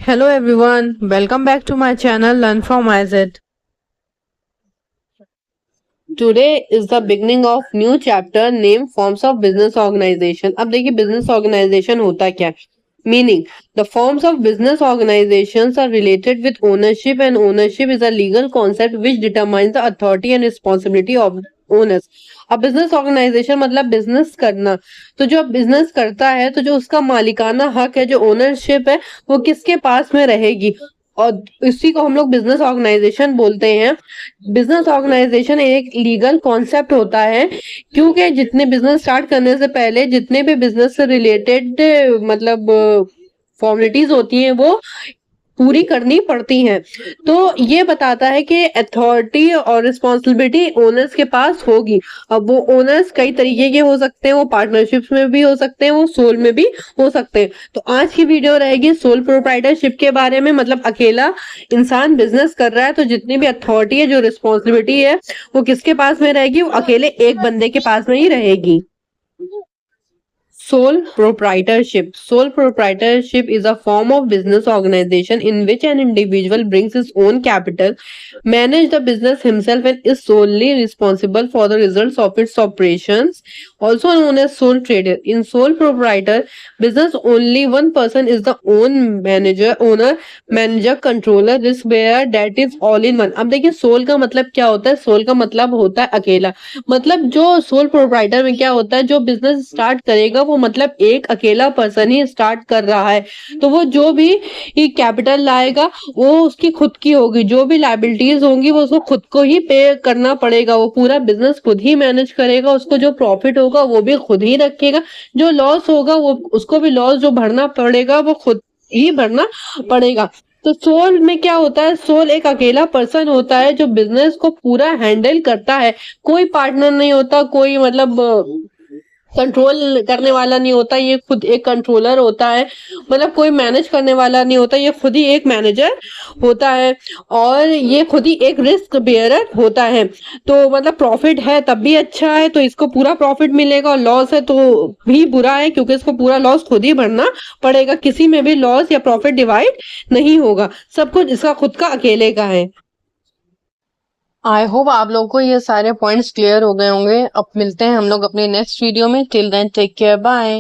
Hello everyone, welcome back to my channel Learn from IZ. Today is the beginning of new chapter named Forms of Business Organization. अब देखिए business organization होता क्या है? Meaning, the forms of business organizations are related with ownership, and ownership is a legal concept which determines the authority and responsibility of owners. अब business organisation मतलब business करना, तो जो बिजनेस करता है तो जो उसका मालिकाना हक है, जो ओनरशिप है, वो किसके पास में रहेगी, और इसी को हम लोग बिजनेस ऑर्गेनाइजेशन बोलते हैं। बिजनेस ऑर्गेनाइजेशन एक लीगल कॉन्सेप्ट होता है, क्योंकि जितने बिजनेस स्टार्ट करने से पहले जितने भी बिजनेस से रिलेटेड मतलब फॉर्मेलिटीज होती हैं वो पूरी करनी पड़ती हैं। तो ये बताता है कि अथॉरिटी और रिस्पॉन्सिबिलिटी ओनर्स के पास होगी। अब वो ओनर्स कई तरीके के हो सकते हैं, वो पार्टनरशिप्स में भी हो सकते हैं, वो सोल में भी हो सकते हैं। तो आज की वीडियो रहेगी सोल प्रोप्राइटरशिप के बारे में, मतलब अकेला इंसान बिजनेस कर रहा है तो जितनी भी अथॉरिटी है, जो रिस्पॉन्सिबिलिटी है, वो किसके पास में रहेगी? वो अकेले एक बंदे के पास में ही रहेगी। Sole proprietorship. Sole proprietorship is a form of business organization in which an individual brings his own capital, manages the business himself, and is solely responsible for the results of its operations, also known as sole trader. In sole proprietor business, only one person is the owner, manager, controller, risk bearer, that is all in one. अब देखिए soul का मतलब क्या होता है? Soul का मतलब होता है अकेला। मतलब जो सोल प्रोप्राइटर में क्या होता है, जो बिजनेस स्टार्ट करेगा वो मतलब एक अकेला पर्सन ही स्टार्ट कर रहा है, तो वो जो भी कैपिटल लाएगा वो उसकी खुद की होगी, जो भी लायबिलिटीज होंगी वो उसको खुद को ही पे करना पड़ेगा, वो पूरा बिजनेस खुद ही मैनेज करेगा, उसको जो प्रॉफिट होगा वो भी खुद ही रखेगा, जो लॉस होगा वो उसको भी लॉस जो भरना पड़ेगा वो खुद ही भरना पड़ेगा। तो सोल में क्या होता है? सोल एक अकेला पर्सन होता है जो बिजनेस को पूरा हैंडल करता है, कोई पार्टनर नहीं होता, कोई मतलब कंट्रोल करने वाला नहीं होता, ये खुद एक कंट्रोलर होता है, मतलब कोई मैनेज करने वाला नहीं होता, ये खुद ही एक मैनेजर होता है, और ये खुद ही एक रिस्क बेयरर होता है। तो मतलब प्रॉफिट है तब भी अच्छा है तो इसको पूरा प्रॉफिट मिलेगा, और लॉस है तो भी बुरा है क्योंकि इसको पूरा लॉस खुद ही भरना पड़ेगा। किसी में भी लॉस या प्रॉफिट डिवाइड नहीं होगा, सब कुछ इसका खुद का अकेले का है। आई होप आप लोगों को ये सारे पॉइंट्स क्लियर हो गए होंगे। अब मिलते हैं हम लोग अपने नेक्स्ट वीडियो में। Till then take care, bye.